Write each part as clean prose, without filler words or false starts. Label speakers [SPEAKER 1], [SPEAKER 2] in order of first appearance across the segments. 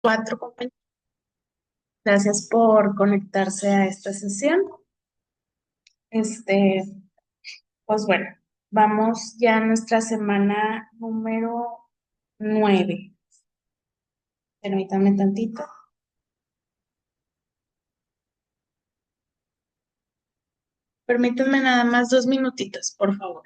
[SPEAKER 1] Cuatro compañeros. Gracias por conectarse a esta sesión. Este, pues bueno, vamos ya a nuestra semana número 9. Permítame tantito. Permítanme nada más 2 minutitos, por favor.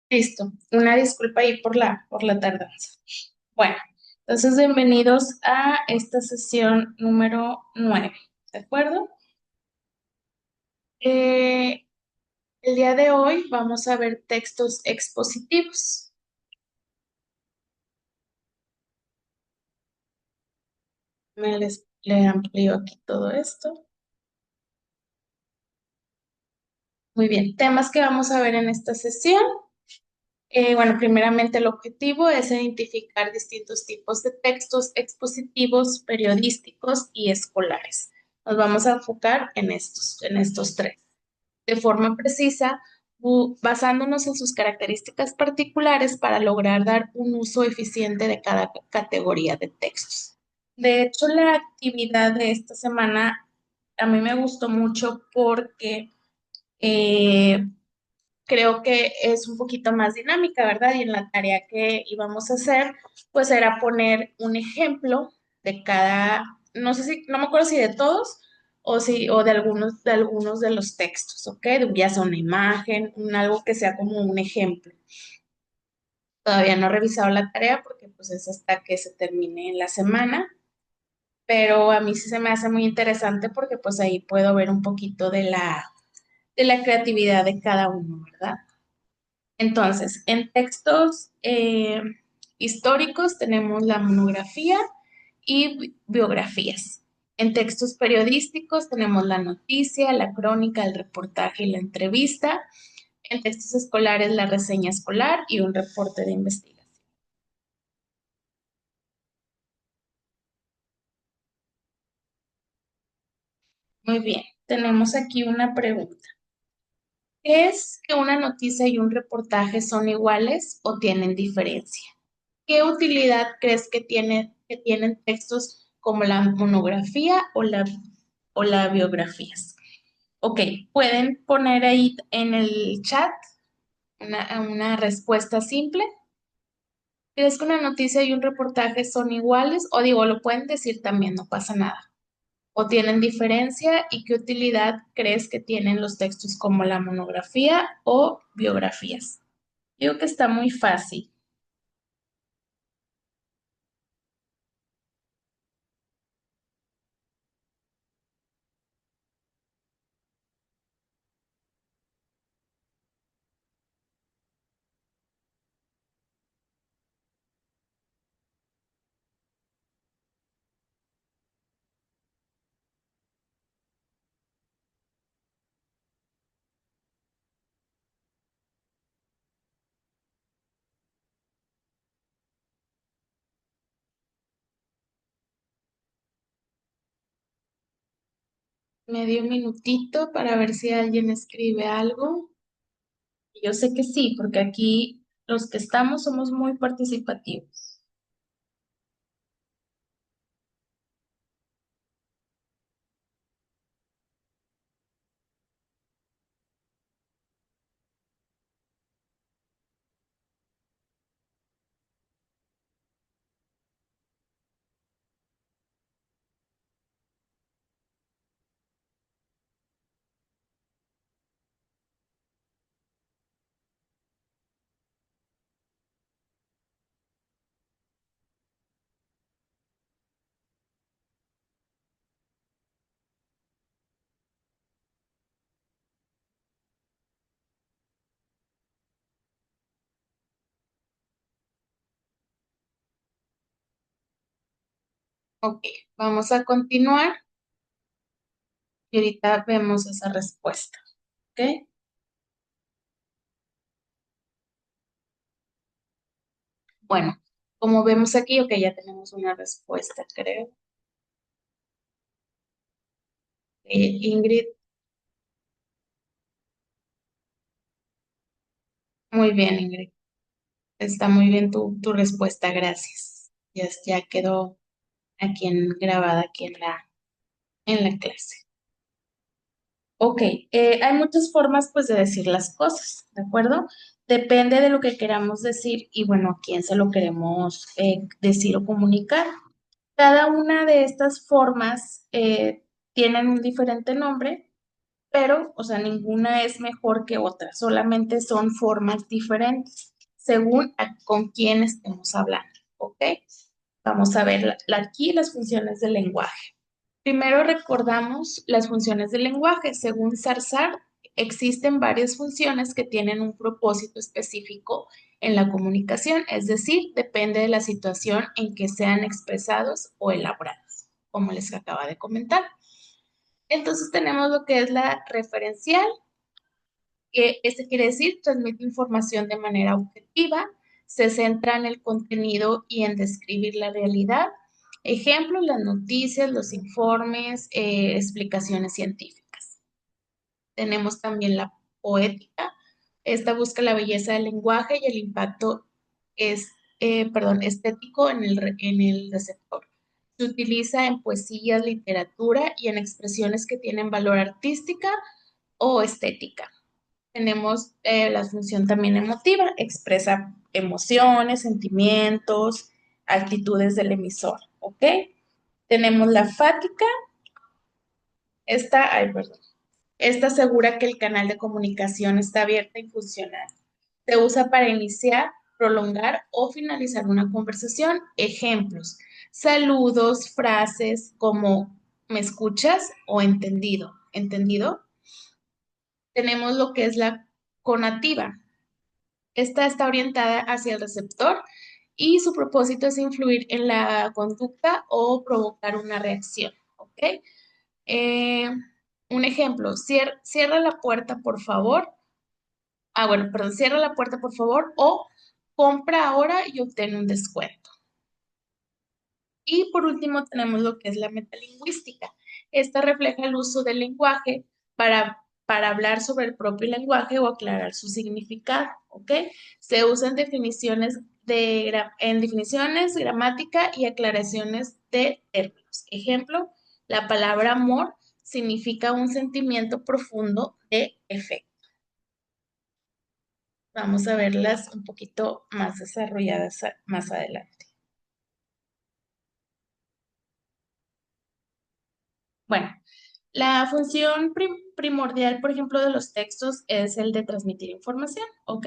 [SPEAKER 1] Listo. Una disculpa ahí por la tardanza. Bueno, entonces bienvenidos a esta sesión número 9. ¿De acuerdo? Eh, el día de hoy vamos a ver textos expositivos. Le amplío aquí todo esto. Muy bien, temas que vamos a ver en esta sesión. Bueno, primeramente el objetivo es identificar distintos tipos de textos expositivos, periodísticos y escolares. Nos vamos a enfocar en estos tres. De forma precisa, basándonos en sus características particulares para lograr dar un uso eficiente de cada categoría de textos. De hecho, la actividad de esta semana a mí me gustó mucho porque eh, creo que es un poquito más dinámica, ¿verdad? Y en la tarea que íbamos a hacer, pues era poner un ejemplo de cada, no sé si, no me acuerdo si de todos o de algunos de los textos, ¿ok? Ya sea una imagen, algo que sea como un ejemplo. Todavía no he revisado la tarea porque pues es hasta que se termine la semana, pero a mí sí se me hace muy interesante porque pues ahí puedo ver un poquito de la creatividad de cada uno, ¿verdad? Entonces, en textos históricos tenemos la monografía y biografías. En textos periodísticos tenemos la noticia, la crónica, el reportaje y la entrevista. En textos escolares, la reseña escolar y un reporte de investigación. Muy bien, tenemos aquí una pregunta. ¿Es que una noticia y un reportaje son iguales o tienen diferencia? ¿Qué utilidad crees que tienen textos como la monografía o la biografías? Ok, pueden poner ahí en el chat una respuesta simple. ¿Crees que una noticia y un reportaje son iguales? O digo, lo pueden decir también, no pasa nada. ¿O tienen diferencia? ¿Y qué utilidad crees que tienen los textos como la monografía o biografías? Digo que está muy fácil. Medio minutito para ver si alguien escribe algo. Yo sé que sí, porque aquí los que estamos somos muy participativos. Ok, vamos a continuar y ahorita vemos esa respuesta. ¿Ok? Bueno, como vemos aquí, ok, ya tenemos una respuesta, creo. Ingrid, muy bien, Ingrid. Está muy bien tu respuesta, gracias. Ya quedó aquí grabada aquí en la clase. Ok, hay muchas formas pues de decir las cosas, ¿de acuerdo? Depende de lo que queramos decir y bueno, a quién se lo queremos decir o comunicar. Cada una de estas formas tienen un diferente nombre, pero, o sea, ninguna es mejor que otra, solamente son formas diferentes según con quién estemos hablando, ¿ok? Vamos a ver aquí las funciones del lenguaje. Primero recordamos las funciones del lenguaje. Según Sarsar, existen varias funciones que tienen un propósito específico en la comunicación, es decir, depende de la situación en que sean expresados o elaborados, como les acaba de comentar. Entonces tenemos lo que es la referencial, que este quiere decir transmite información de manera objetiva, se centra en el contenido y en describir la realidad. Ejemplos, las noticias, los informes, explicaciones científicas. Tenemos también la poética. Esta busca la belleza del lenguaje y el impacto estético en el receptor. Se utiliza en poesía, literatura y en expresiones que tienen valor artística o estética. Tenemos la función también emotiva, expresa emociones, sentimientos, actitudes del emisor, ¿ok? Tenemos la fática, perdón, esta asegura que el canal de comunicación está abierto y funcional. Se usa para iniciar, prolongar o finalizar una conversación. Ejemplos, saludos, frases como ¿me escuchas? O entendido. ¿Entendido? Tenemos lo que es la conativa. Esta está orientada hacia el receptor y su propósito es influir en la conducta o provocar una reacción. ¿Ok? Eh, un ejemplo, cierra la puerta, por favor. Bueno, perdón, cierra la puerta, por favor, o compra ahora y obtén un descuento. Y por último tenemos lo que es la metalingüística. Esta refleja el uso del lenguaje para hablar sobre el propio lenguaje o aclarar su significado, ¿ok? Se usa en definiciones, gramática y aclaraciones de términos. Ejemplo, la palabra amor significa un sentimiento profundo de afecto. Vamos a verlas un poquito más desarrolladas más adelante. Bueno, la función primordial, por ejemplo, de los textos es el de transmitir información, ¿ok?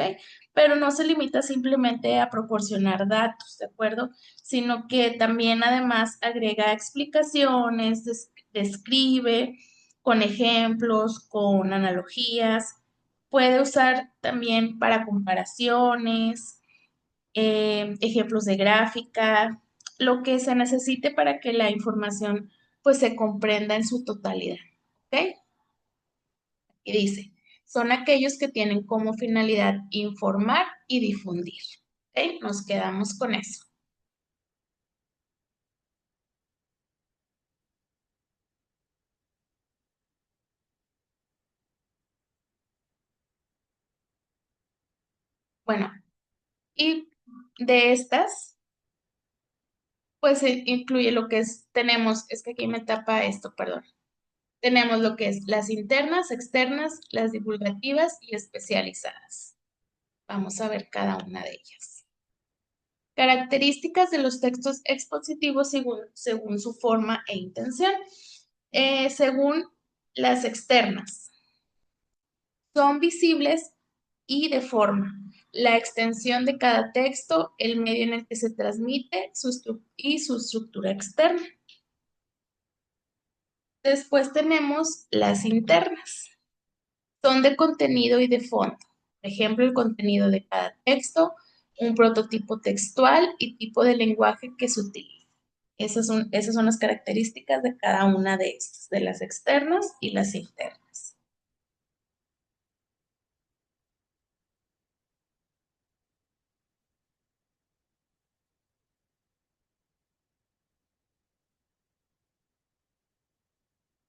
[SPEAKER 1] Pero no se limita simplemente a proporcionar datos, ¿de acuerdo? Sino que también además agrega explicaciones, describe con ejemplos, con analogías. Puede usar también para comparaciones, ejemplos de gráfica, lo que se necesite para que la información pues se comprenda en su totalidad. ¿Ok? Y dice, son aquellos que tienen como finalidad informar y difundir. ¿Ok? Nos quedamos con eso. Bueno, y de estas, pues incluye lo que es que aquí me tapa esto, perdón. Tenemos lo que es las internas, externas, las divulgativas y especializadas. Vamos a ver cada una de ellas. Características de los textos expositivos según su forma e intención. Según las externas, son visibles y de forma, la extensión de cada texto, el medio en el que se transmite y su estructura externa. Después tenemos las internas. Son de contenido y de fondo. Por ejemplo, el contenido de cada texto, un prototipo textual y tipo de lenguaje que se utiliza. Esas son las características de cada una de estas, de las externas y las internas.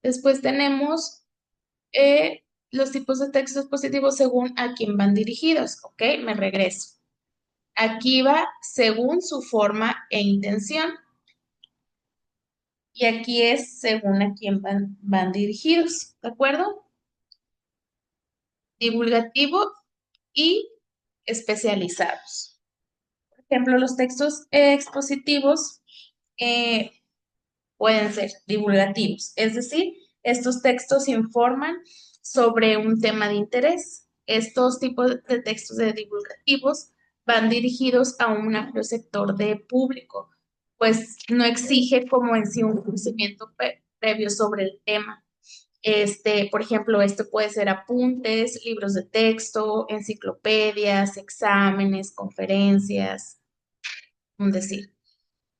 [SPEAKER 1] Después tenemos los tipos de textos positivos según a quién van dirigidos. ¿Ok? Me regreso. Aquí va según su forma e intención. Y aquí es según a quién van dirigidos. ¿De acuerdo? Divulgativo y especializados. Por ejemplo, los textos expositivos eh, pueden ser divulgativos, es decir, estos textos informan sobre un tema de interés. Estos tipos de textos de divulgativos van dirigidos a un amplio sector de público, pues no exige como en sí un conocimiento previo sobre el tema. Por ejemplo, esto puede ser apuntes, libros de texto, enciclopedias, exámenes, conferencias, un decir.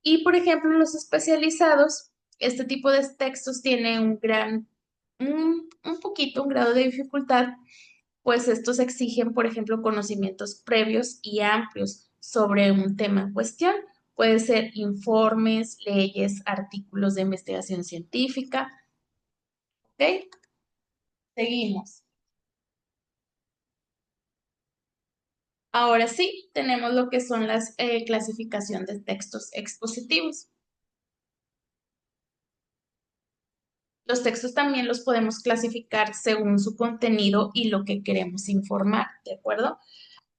[SPEAKER 1] Y por ejemplo, los especializados, este tipo de textos tiene un grado de dificultad, pues estos exigen, por ejemplo, conocimientos previos y amplios sobre un tema en cuestión. Puede ser informes, leyes, artículos de investigación científica. ¿Ok? Seguimos. Ahora sí, tenemos lo que son las clasificación de textos expositivos. Los textos también los podemos clasificar según su contenido y lo que queremos informar, ¿de acuerdo?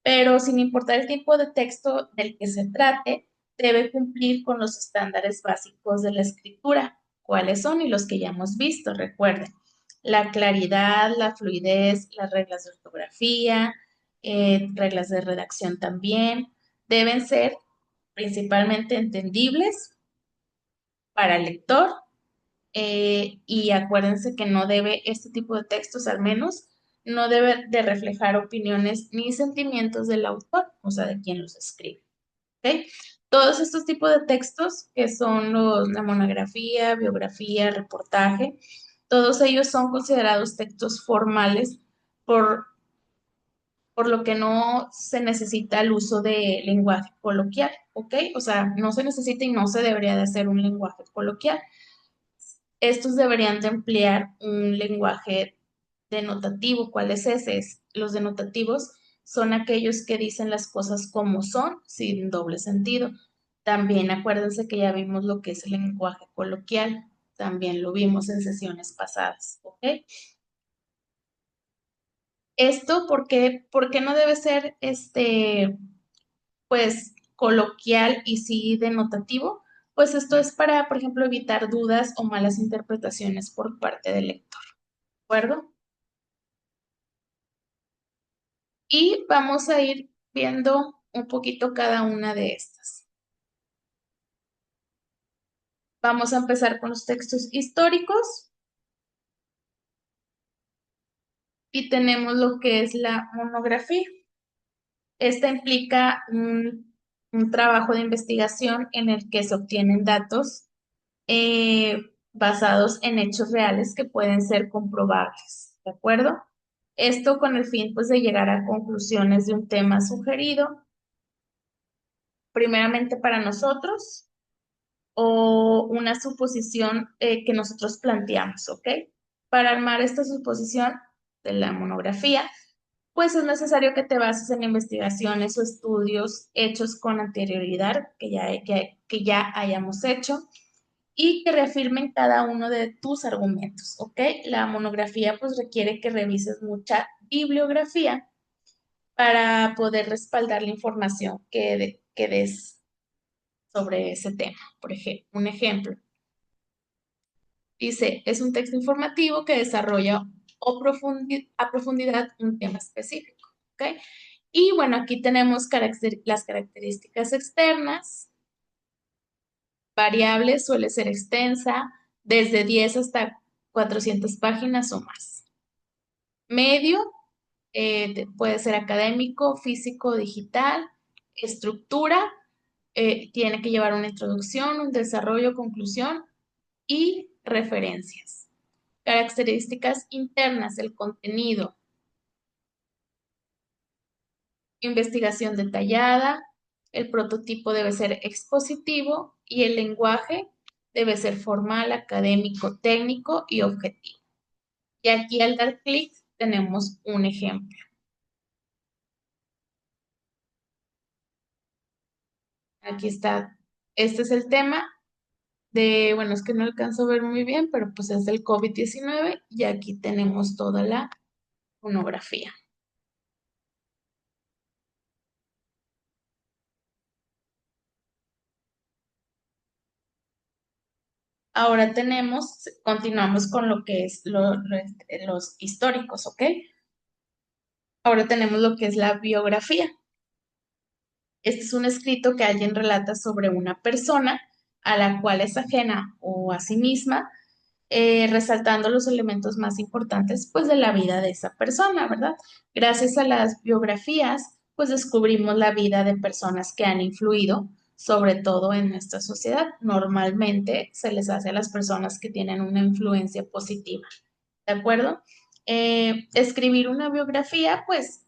[SPEAKER 1] Pero sin importar el tipo de texto del que se trate, debe cumplir con los estándares básicos de la escritura. ¿Cuáles son? Y los que ya hemos visto, recuerden. La claridad, la fluidez, las reglas de ortografía, reglas de redacción también, deben ser principalmente entendibles para el lector, y acuérdense que no debe, este tipo de textos al menos, no debe de reflejar opiniones ni sentimientos del autor, o sea, de quien los escribe. ¿Ok? Todos estos tipos de textos, que son la monografía, biografía, reportaje, todos ellos son considerados textos formales por, por lo que no se necesita el uso de lenguaje coloquial, ¿ok? O sea, no se necesita y no se debería de hacer un lenguaje coloquial. Estos deberían de emplear un lenguaje denotativo. ¿Cuál es ese? Los denotativos son aquellos que dicen las cosas como son, sin doble sentido. También acuérdense que ya vimos lo que es el lenguaje coloquial. También lo vimos en sesiones pasadas, ¿ok? Esto, por qué no debe ser, pues, coloquial y sí denotativo? Pues esto es para, por ejemplo, evitar dudas o malas interpretaciones por parte del lector. ¿De acuerdo? Y vamos a ir viendo un poquito cada una de estas. Vamos a empezar con los textos históricos y tenemos lo que es la monografía. Esta implica un trabajo de investigación en el que se obtienen datos basados en hechos reales que pueden ser comprobables, ¿de acuerdo? Esto con el fin, pues, de llegar a conclusiones de un tema sugerido, primeramente para nosotros o una suposición que nosotros planteamos, ¿ok? Para armar esta suposición de la monografía, pues es necesario que te bases en investigaciones o estudios hechos con anterioridad, que ya hayamos hecho, y que reafirmen cada uno de tus argumentos, ¿ok? La monografía pues requiere que revises mucha bibliografía para poder respaldar la información que des sobre ese tema. Por ejemplo, un ejemplo, dice, es un texto informativo que desarrolla a profundidad un tema específico, ¿ok? Y bueno, aquí tenemos las características externas. Variable suele ser extensa, desde 10 hasta 400 páginas o más. Medio puede ser académico, físico, digital. Estructura tiene que llevar una introducción, un desarrollo, conclusión y referencias. Características internas, el contenido, investigación detallada, el prototipo debe ser expositivo y el lenguaje debe ser formal, académico, técnico y objetivo. Y aquí al dar clic tenemos un ejemplo. Aquí está, este es el tema de, bueno, es que no alcanzo a ver muy bien, pero pues es del COVID-19 y aquí tenemos toda la monografía. Ahora continuamos con lo que es los históricos, ¿ok? Ahora tenemos lo que es la biografía. Este es un escrito que alguien relata sobre una persona a la cual es ajena o a sí misma, resaltando los elementos más importantes pues de la vida de esa persona, ¿verdad? Gracias a las biografías pues descubrimos la vida de personas que han influido sobre todo en nuestra sociedad. Normalmente se les hace a las personas que tienen una influencia positiva, ¿de acuerdo? Escribir una biografía pues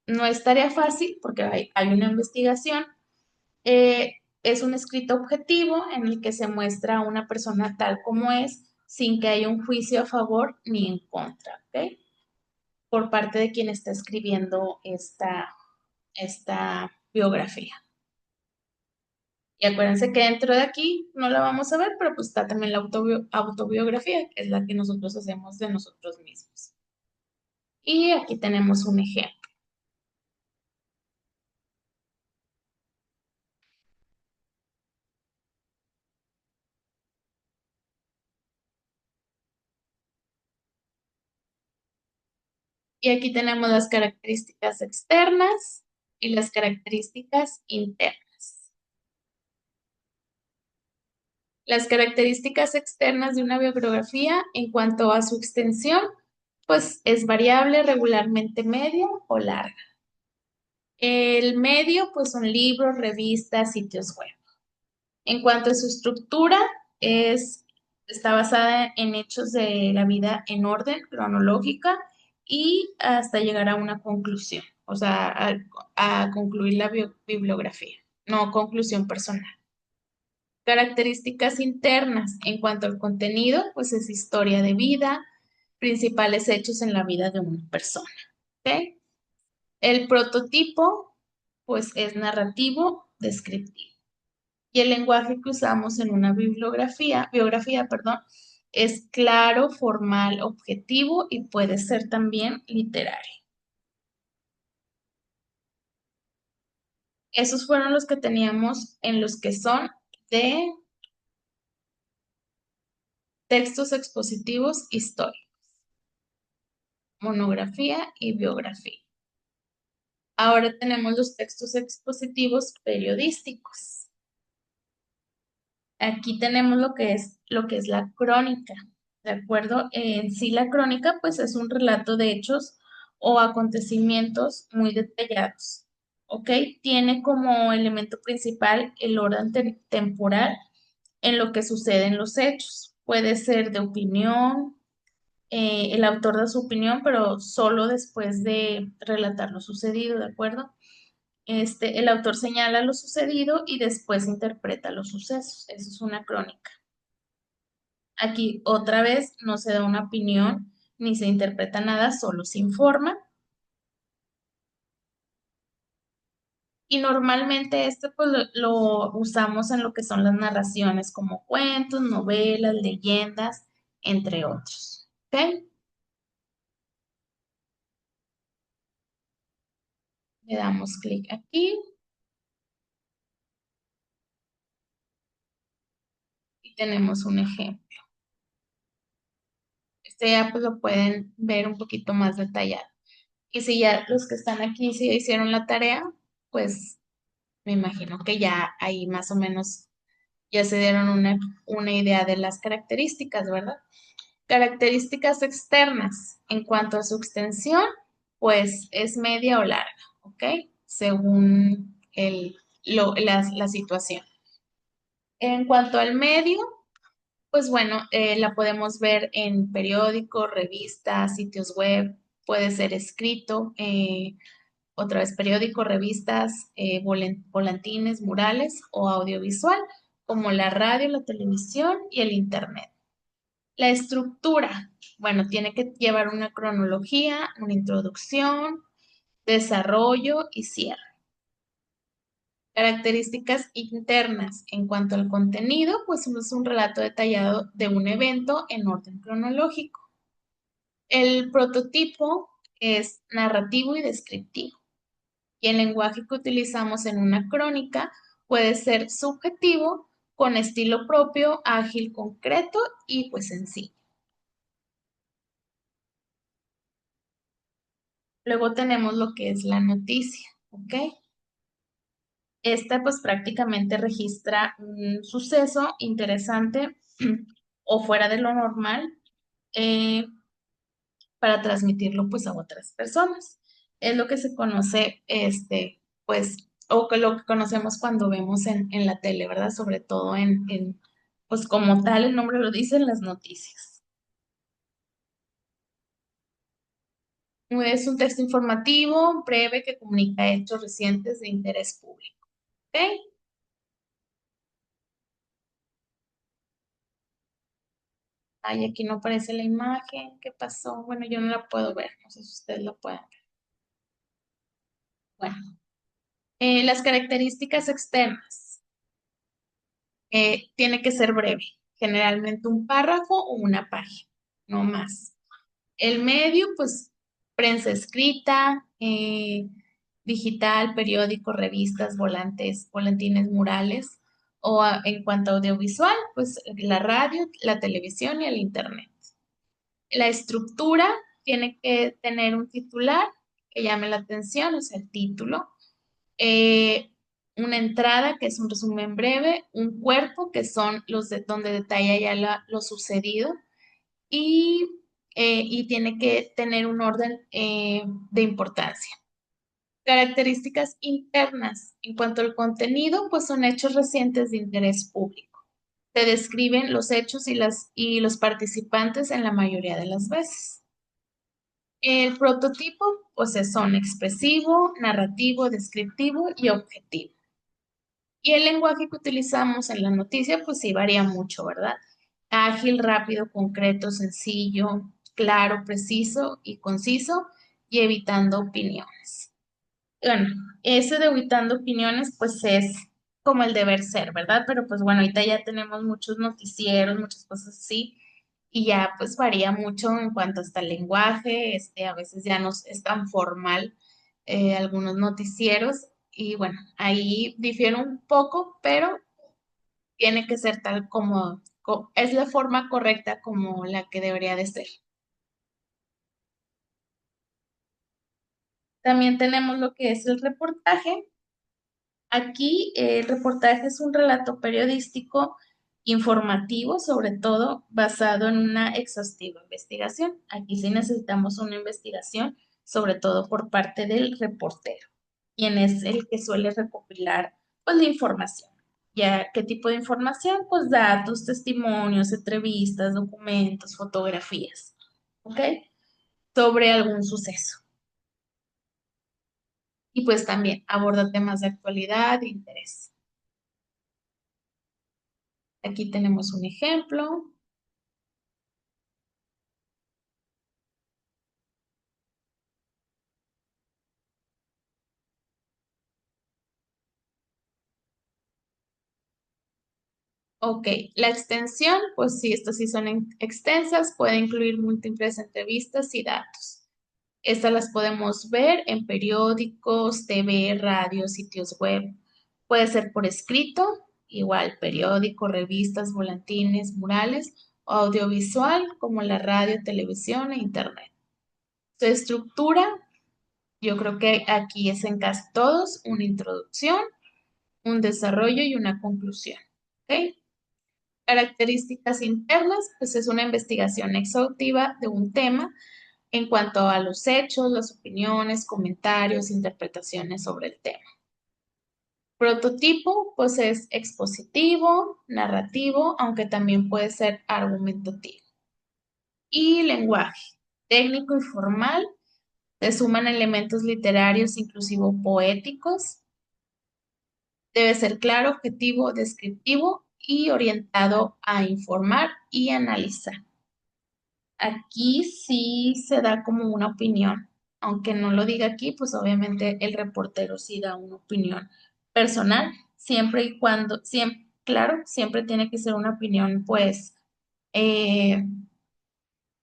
[SPEAKER 1] no es tarea fácil porque hay una investigación. Es un escrito objetivo en el que se muestra a una persona tal como es, sin que haya un juicio a favor ni en contra, ¿ok? Por parte de quien está escribiendo esta biografía. Y acuérdense que dentro de aquí no la vamos a ver, pero pues está también la autobiografía, que es la que nosotros hacemos de nosotros mismos. Y aquí tenemos un ejemplo. Y aquí tenemos las características externas y las características internas. Las características externas de una bibliografía en cuanto a su extensión, pues es variable, regularmente media o larga. El medio, pues son libros, revistas, sitios web. En cuanto a su estructura, está basada en hechos de la vida en orden cronológica y hasta llegar a una conclusión, o sea, a concluir la bibliografía, no conclusión personal. Características internas en cuanto al contenido, pues es historia de vida, principales hechos en la vida de una persona. ¿Ok? El prototipo, pues es narrativo, descriptivo. Y el lenguaje que usamos en una biografía, perdón, es claro, formal, objetivo y puede ser también literario. Esos fueron los que teníamos en los que son de textos expositivos históricos, monografía y biografía. Ahora tenemos los textos expositivos periodísticos. Aquí tenemos lo que es la crónica, ¿de acuerdo? En sí la crónica pues es un relato de hechos o acontecimientos muy detallados, ¿ok? Tiene como elemento principal el orden temporal en lo que suceden los hechos. Puede ser de opinión, el autor da su opinión, pero solo después de relatar lo sucedido, ¿de acuerdo? El autor señala lo sucedido y después interpreta los sucesos. Eso es una crónica. Aquí otra vez no se da una opinión ni se interpreta nada, solo se informa. Y normalmente este pues lo usamos en lo que son las narraciones como cuentos, novelas, leyendas, entre otros. ¿Ok? Le damos clic aquí y tenemos un ejemplo. Este ya pues lo pueden ver un poquito más detallado. Y si ya los que están aquí si ya hicieron la tarea, pues me imagino que ya ahí más o menos ya se dieron una idea de las características, ¿verdad? Características externas. En cuanto a su extensión, pues es media o larga, ¿ok? Según la situación. En cuanto al medio, pues bueno, la podemos ver en periódicos, revistas, sitios web, puede ser escrito, otra vez periódicos, revistas, volantines, murales o audiovisual, como la radio, la televisión y el internet. La estructura, bueno, tiene que llevar una cronología, una introducción, desarrollo y cierre. Características internas. En cuanto al contenido, pues es un relato detallado de un evento en orden cronológico. El prototipo es narrativo y descriptivo. Y el lenguaje que utilizamos en una crónica puede ser subjetivo, con estilo propio, ágil, concreto y pues sencillo. Luego tenemos lo que es la noticia, ¿ok? Esta pues prácticamente registra un suceso interesante o fuera de lo normal eh, para transmitirlo pues a otras personas. Es lo que se conoce, pues, o que lo que conocemos cuando vemos en la tele, ¿verdad? Sobre todo pues como tal el nombre lo dice, en las noticias. Es un texto informativo, breve, que comunica hechos recientes de interés público, ¿ok? Ay, aquí no aparece la imagen. ¿Qué pasó? Bueno, yo no la puedo ver. No sé si ustedes la pueden ver. Bueno, las características externas. Tiene que ser breve. Generalmente un párrafo o una página, no más. El medio, pues, prensa escrita, digital, periódico, revistas, volantes, volantines, murales. O en cuanto a audiovisual, pues la radio, la televisión y el internet. La estructura tiene que tener un titular que llame la atención, o sea, el título. Eh, una entrada, que es un resumen breve. Un cuerpo, que son los de donde detalla ya lo sucedido. Y, y tiene que tener un orden de importancia. Características internas. En cuanto al contenido, pues son hechos recientes de interés público. Se describen los hechos y los participantes en la mayoría de las veces. El prototipo, pues son expresivo, narrativo, descriptivo y objetivo. Y el lenguaje que utilizamos en la noticia, pues sí varía mucho, ¿verdad? Ágil, rápido, concreto, sencillo, claro, preciso y conciso, y evitando opiniones. Bueno, ese de evitando opiniones, pues es como el deber ser, ¿verdad? Pero pues bueno, ahorita ya tenemos muchos noticieros, muchas cosas así, y ya pues varía mucho en cuanto hasta el lenguaje, a veces ya no es tan formal algunos noticieros, y bueno, ahí difiere un poco, pero tiene que ser tal como, es la forma correcta como la que debería de ser. También tenemos lo que es el reportaje. Aquí el reportaje es un relato periodístico informativo, sobre todo basado en una exhaustiva investigación. Aquí sí necesitamos una investigación, sobre todo por parte del reportero, quien es el que suele recopilar pues la información. ¿Ya qué tipo de información? Pues datos, testimonios, entrevistas, documentos, fotografías, ¿ok? Sobre algún suceso. Y pues también aborda temas de actualidad e interés. Aquí tenemos un ejemplo. Ok, la extensión, pues sí, estas sí son extensas, puede incluir múltiples entrevistas y datos. Estas las podemos ver en periódicos, TV, radio, sitios web. Puede ser por escrito, igual periódico, revistas, volantines, murales, o audiovisual como la radio, televisión e internet. Su estructura, yo creo que aquí es en casi todos una introducción, un desarrollo y una conclusión. ¿Ok? Características internas, pues es una investigación exhaustiva de un tema en cuanto a los hechos, las opiniones, comentarios, interpretaciones sobre el tema. Prototipo, pues es expositivo, narrativo, aunque también puede ser argumentativo. Y lenguaje, técnico y formal, se suman elementos literarios, inclusive poéticos. Debe ser claro, objetivo, descriptivo y orientado a informar y analizar. Aquí sí se da como una opinión, aunque no lo diga aquí, pues obviamente el reportero sí da una opinión personal, siempre y cuando, siempre, claro, siempre tiene que ser una opinión, pues, eh,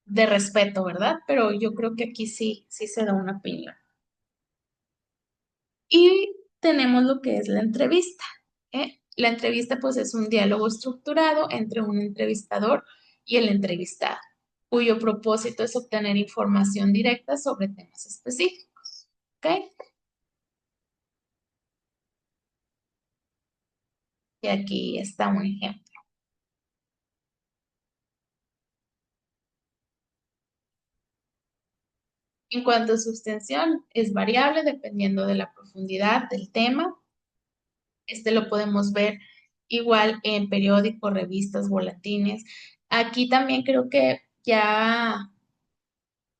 [SPEAKER 1] de respeto, ¿verdad? Pero yo creo que aquí sí, sí se da una opinión. Y tenemos lo que es la entrevista. La entrevista, pues, es un diálogo estructurado entre un entrevistador y el entrevistado, cuyo propósito es obtener información directa sobre temas específicos. ¿Ok? Y aquí está un ejemplo. En cuanto a su extensión, es variable dependiendo de la profundidad del tema. Este lo podemos ver igual en periódicos, revistas, boletines. Aquí también creo que ya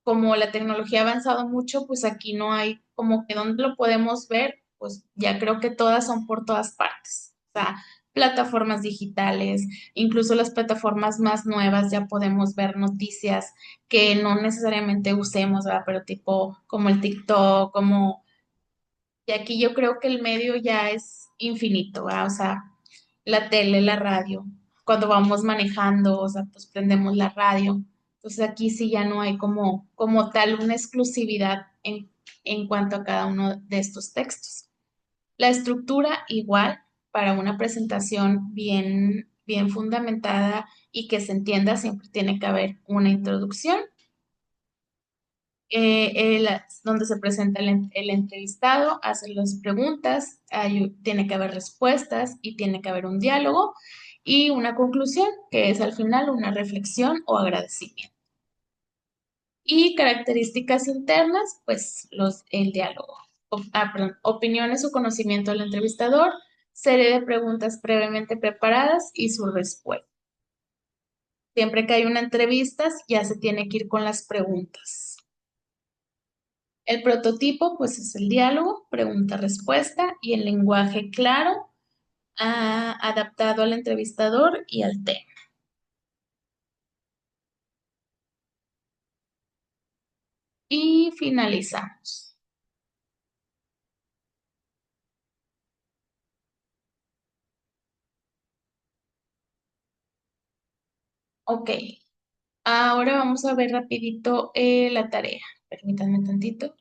[SPEAKER 1] como la tecnología ha avanzado mucho, pues aquí no hay como que dónde lo podemos ver, pues ya creo que todas son por todas partes. O sea, plataformas digitales, incluso las plataformas más nuevas ya podemos ver noticias que no necesariamente usemos, ¿verdad? Pero tipo como el TikTok, como y aquí yo creo que el medio ya es infinito, ¿verdad? O sea, la tele, la radio. Cuando vamos manejando, o sea, pues prendemos la radio. Entonces aquí sí ya no hay como tal una exclusividad en cuanto a cada uno de estos textos. La estructura igual para una presentación bien fundamentada y que se entienda, siempre tiene que haber una introducción donde se presenta el entrevistado, hace las preguntas, tiene que haber respuestas y tiene que haber un diálogo y una conclusión, que es al final una reflexión o agradecimiento. Y características internas, pues el diálogo. Perdón, opiniones o conocimiento del entrevistador, serie de preguntas previamente preparadas y su respuesta. Siempre que hay una entrevista, ya se tiene que ir con las preguntas. El prototipo, pues, es el diálogo, pregunta-respuesta y el lenguaje claro, adaptado al entrevistador y al tema. Y finalizamos. Ok, ahora vamos a ver rapidito la tarea. Permítanme tantito.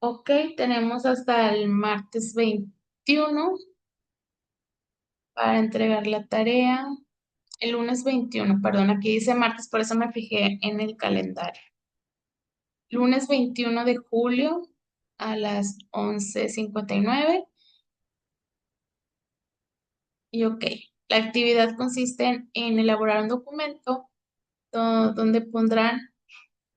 [SPEAKER 1] Ok, tenemos hasta el martes 21 para entregar la tarea. El lunes 21, perdón, aquí dice martes, por eso me fijé en el calendario. Lunes 21 de julio a las 11:59. Y ok, la actividad consiste en elaborar un documento donde pondrán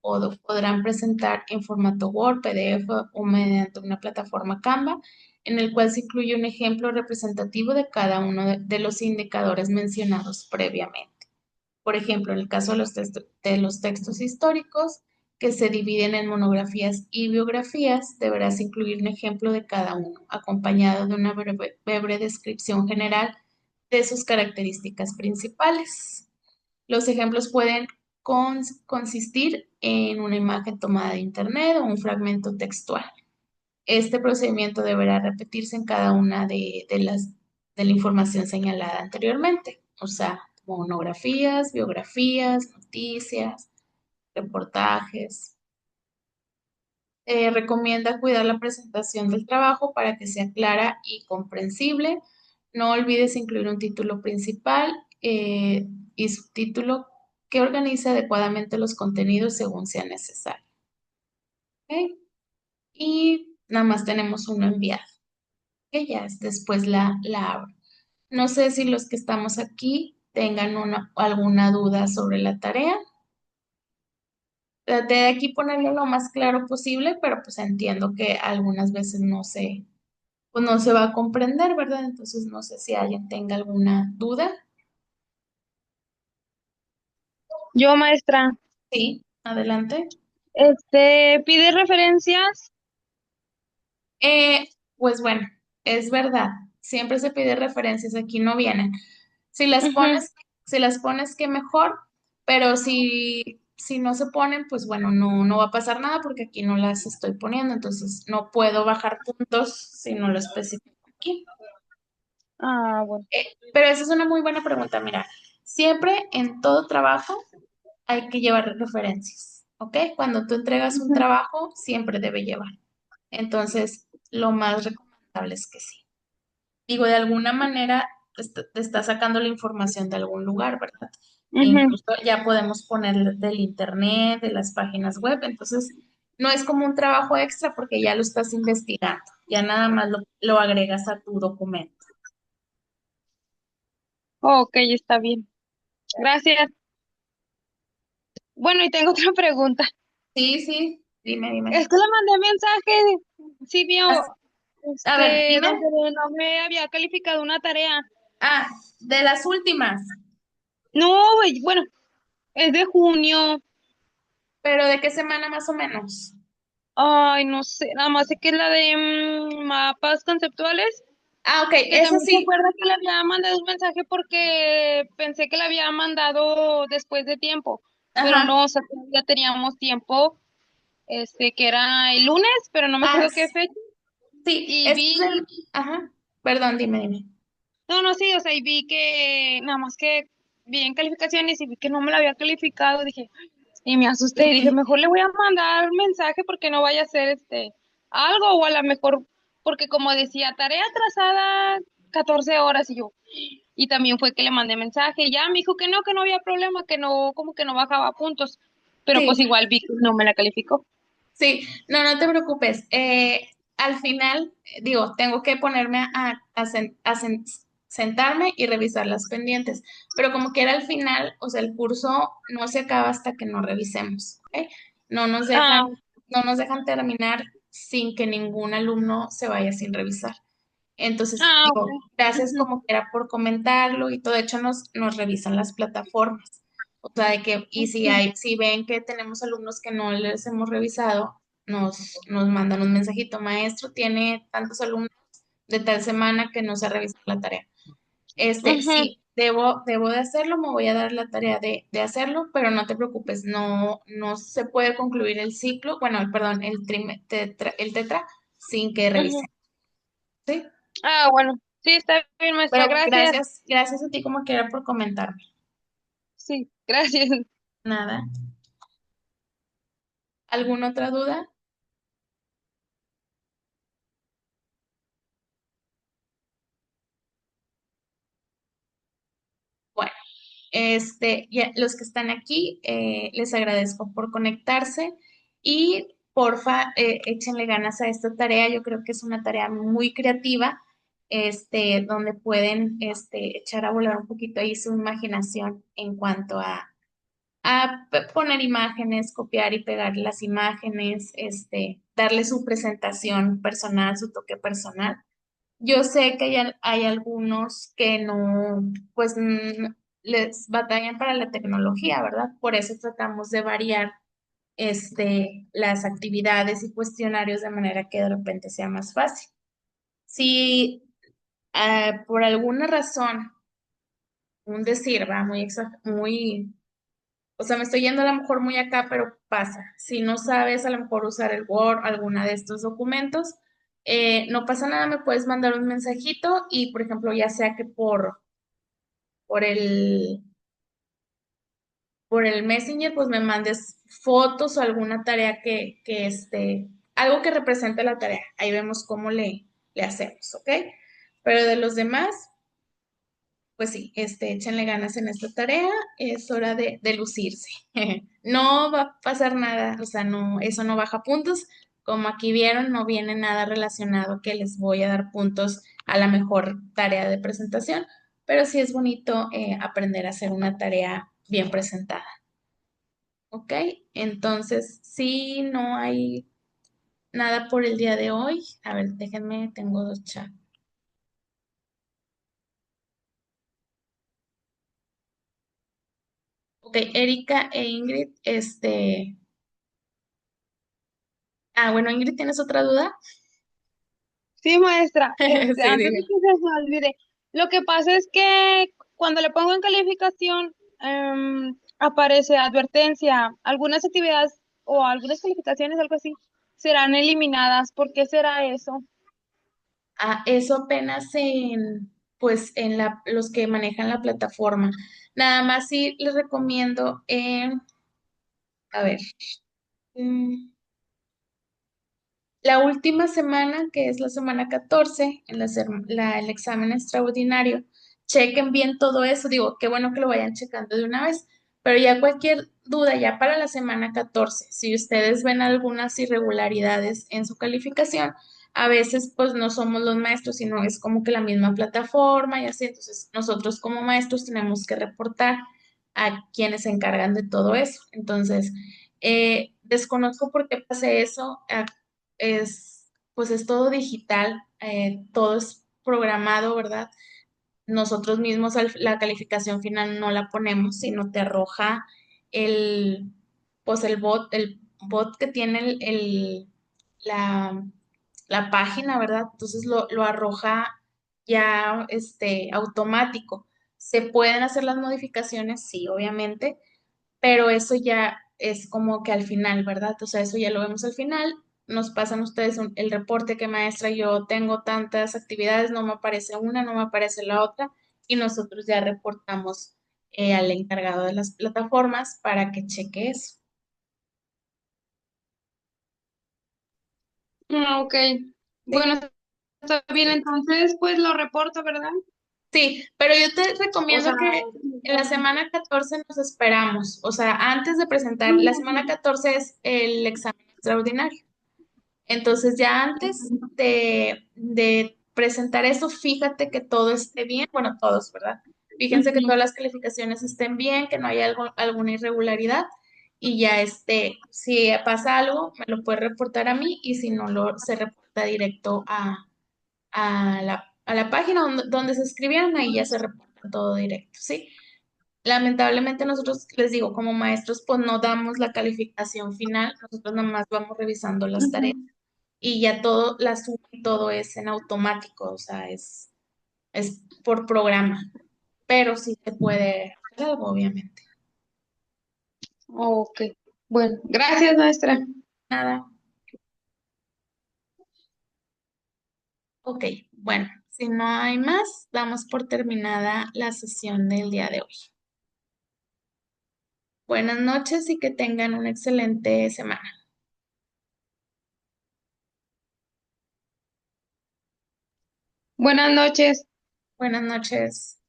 [SPEAKER 1] podrán presentar en formato Word, PDF o mediante una plataforma Canva, en el cual se incluye un ejemplo representativo de cada uno de los indicadores mencionados previamente. Por ejemplo, en el caso de los textos históricos, que se dividen en monografías y biografías, deberás incluir un ejemplo de cada uno, acompañado de una breve descripción general de sus características principales. Los ejemplos pueden consistir en una imagen tomada de Internet o un fragmento textual. Este procedimiento deberá repetirse en cada una de la información señalada anteriormente, o sea, monografías, biografías, noticias, reportajes. Recomienda cuidar la presentación del trabajo para que sea clara y comprensible. No olvides incluir un título principal y subtítulo que organice adecuadamente los contenidos según sea necesario. ¿Ok? Y nada más tenemos uno enviado. Que ya después la abro. No sé si los que estamos aquí tengan alguna duda sobre la tarea. Traté de aquí ponerlo lo más claro posible, pero pues entiendo que algunas veces pues no se va a comprender, ¿verdad? Entonces no sé si alguien tenga alguna duda.
[SPEAKER 2] Yo, maestra,
[SPEAKER 1] Sí, adelante.
[SPEAKER 2] pide referencias.
[SPEAKER 1] Eh, pues bueno, es verdad. Siempre se pide referencias, aquí no vienen. Si las
[SPEAKER 2] Ujú.
[SPEAKER 1] pones, si las pones, qué mejor, pero si no se ponen, pues bueno, no va a pasar nada porque aquí no las estoy poniendo, entonces no puedo bajar puntos si no lo especifico aquí.
[SPEAKER 2] Ah, bueno.
[SPEAKER 1] Pero esa es una muy buena pregunta, mira, siempre en todo trabajo hay que llevar referencias, ¿ok? Cuando tú entregas un
[SPEAKER 2] Ujú.
[SPEAKER 1] trabajo, siempre debe llevar. Entonces, lo más recomendable es que sí. Digo, de alguna manera te está sacando la información de algún lugar, ¿verdad?
[SPEAKER 2] Ujú.
[SPEAKER 1] Incluso ya podemos poner del internet, de las páginas web, entonces no es como un trabajo extra porque ya lo estás investigando, ya nada más lo agregas a tu documento.
[SPEAKER 2] Ok, está bien. Gracias. Bueno, y tengo otra pregunta.
[SPEAKER 1] Sí, sí, dime,
[SPEAKER 2] Es
[SPEAKER 1] dime.
[SPEAKER 2] que le mandé mensaje, sí vio,
[SPEAKER 1] As- A ver, dime.
[SPEAKER 2] donde no me había calificado una tarea.
[SPEAKER 1] Ah, de las últimas,
[SPEAKER 2] No, güey, bueno, es de junio.
[SPEAKER 1] pero ¿de qué semana más o menos?
[SPEAKER 2] Ay, no sé, nada más sé que es la de mapas conceptuales,
[SPEAKER 1] Ah, ok,
[SPEAKER 2] que
[SPEAKER 1] eso
[SPEAKER 2] también se
[SPEAKER 1] sí.
[SPEAKER 2] acuerda que le había mandado un mensaje porque pensé que le había mandado después de tiempo, pero
[SPEAKER 1] Ajá.
[SPEAKER 2] no, o sea, ya teníamos tiempo, que era el lunes, pero no me
[SPEAKER 1] Ah,
[SPEAKER 2] acuerdo qué fecha,
[SPEAKER 1] sí,
[SPEAKER 2] y
[SPEAKER 1] ese es
[SPEAKER 2] vi,
[SPEAKER 1] el. Ajá. Perdón, dime, dime.
[SPEAKER 2] no, no, sí, o sea, y vi que, nada más que vi en calificaciones y vi que no me la había calificado, dije, y me asusté y dije,
[SPEAKER 1] Sí,
[SPEAKER 2] mejor le voy a mandar un mensaje porque no vaya a ser algo o a lo mejor, porque como decía, tarea atrasada 14 horas y yo, y también fue que le mandé mensaje y ya me dijo que no había problema, que no, como que no bajaba puntos, pero pues
[SPEAKER 1] sí,
[SPEAKER 2] igual vi que no me la calificó.
[SPEAKER 1] sí, no te preocupes. Al final, digo, tengo que ponerme sentarme y revisar las pendientes, pero como que era al final, o sea, el curso no se acaba hasta que no revisemos, ¿ok? No nos dejan,
[SPEAKER 2] Ah,
[SPEAKER 1] no nos dejan terminar sin que ningún alumno se vaya sin revisar. Entonces,
[SPEAKER 2] ok.
[SPEAKER 1] digo, gracias
[SPEAKER 2] Ujú,
[SPEAKER 1] como que era por comentarlo y todo. De hecho, nos revisan las plataformas. O sea, de que, y
[SPEAKER 2] ujú,
[SPEAKER 1] si ven que tenemos alumnos que no les hemos revisado, nos mandan un mensajito, maestro, tiene tantos alumnos de tal semana que no se ha revisado la tarea.
[SPEAKER 2] ujú.
[SPEAKER 1] Sí, debo de hacerlo, me voy a dar la tarea de hacerlo, pero no te preocupes, no se puede concluir el ciclo, bueno, perdón, el tetra sin que
[SPEAKER 2] Ujú.
[SPEAKER 1] revisen, ¿sí?
[SPEAKER 2] Ah, bueno, sí, está bien, maestra,
[SPEAKER 1] Pero
[SPEAKER 2] gracias.
[SPEAKER 1] gracias a ti como quiera por comentarme.
[SPEAKER 2] Sí, gracias.
[SPEAKER 1] Nada. ¿Alguna otra duda? Bueno, ya, los que están aquí, les agradezco por conectarse y porfa, échenle ganas a esta tarea. Yo creo que es una tarea muy creativa donde pueden echar a volar un poquito ahí su imaginación en cuanto a poner imágenes, copiar y pegar las imágenes, darle su presentación personal, su toque personal. Yo sé que hay algunos que no, pues les batallan para la tecnología, ¿verdad? Por eso tratamos de variar las actividades y cuestionarios de manera que de repente sea más fácil. Si por alguna razón, un decir, va muy, o sea, me estoy yendo a lo mejor muy acá, pero pasa. Si no sabes a lo mejor usar el Word, alguna de estos documentos, no pasa nada, me puedes mandar un mensajito y, por ejemplo, ya sea que por el, por el Messenger, pues me mandes fotos o alguna tarea algo que represente la tarea. Ahí vemos cómo le hacemos, ¿ok? Pero de los demás, pues sí, échenle ganas en esta tarea, es hora de lucirse. No va a pasar nada, o sea, no, eso no baja puntos. Como aquí vieron, no viene nada relacionado que les voy a dar puntos a la mejor tarea de presentación, pero sí es bonito aprender a hacer una tarea bien presentada. ¿Ok? Entonces, si no hay nada por el día de hoy, a ver, déjenme, tengo dos chats. Ok, Erika e Ingrid, bueno, Ingrid, ¿tienes otra duda?
[SPEAKER 2] Sí, maestra,
[SPEAKER 1] Sí,
[SPEAKER 2] antes de
[SPEAKER 1] dime.
[SPEAKER 2] que se me olvide, lo que pasa es que cuando le pongo en calificación, aparece advertencia, algunas actividades o algunas calificaciones, algo así, serán eliminadas. ¿Por qué será eso?
[SPEAKER 1] Eso apenas pues, los que manejan la plataforma. Nada más sí les recomiendo, a ver, mm, la última semana, que es la semana 14 el examen extraordinario, chequen bien todo eso. Digo, qué bueno que lo vayan checando de una vez, pero ya cualquier duda, ya para la semana 14 si ustedes ven algunas irregularidades en su calificación, a veces pues no somos los maestros, sino es como que la misma plataforma y así. Entonces, nosotros como maestros tenemos que reportar a quienes se encargan de todo eso. Entonces, desconozco por qué pase eso. Pues es todo digital, todo es programado, ¿verdad? Nosotros mismos la calificación final no la ponemos, sino te arroja el, pues el bot que tiene la, la página, ¿verdad? Entonces lo arroja ya automático. ¿Se pueden hacer las modificaciones? Sí, obviamente, pero eso ya es como que al final, ¿verdad? O sea, eso ya lo vemos al final. Nos pasan ustedes el reporte que maestra, yo tengo tantas actividades, no me aparece una, no me aparece la otra, y nosotros ya reportamos al encargado de las plataformas para que cheque eso.
[SPEAKER 2] Ok, bueno,
[SPEAKER 1] Sí,
[SPEAKER 2] está bien, entonces pues lo reporto, ¿verdad?
[SPEAKER 1] sí, pero yo te
[SPEAKER 2] O
[SPEAKER 1] recomiendo
[SPEAKER 2] sea,
[SPEAKER 1] que en la semana 14 nos esperamos, o sea, antes de presentar, la
[SPEAKER 2] ujú.
[SPEAKER 1] semana 14 es el examen extraordinario. Entonces, ya antes de presentar eso, fíjate que todo esté bien, bueno, todos, ¿verdad? Fíjense que todas las calificaciones estén bien, que no haya alguna irregularidad y ya si pasa algo, me lo puede reportar a mí y si no, se reporta directo a la página donde se escribieron, ahí ya se reporta todo directo, ¿sí? Lamentablemente nosotros, les digo, como maestros, pues no damos la calificación final, nosotros nada más vamos revisando las tareas
[SPEAKER 2] Ujú.
[SPEAKER 1] y ya todo, la suma y todo es en automático, o sea, es por programa, pero sí se puede hacer algo, obviamente.
[SPEAKER 2] Ok, bueno, gracias, maestra.
[SPEAKER 1] Nada, ok, bueno, si no hay más, damos por terminada la sesión del día de hoy. Buenas noches y que tengan una excelente semana.
[SPEAKER 2] Buenas noches.
[SPEAKER 1] Buenas noches.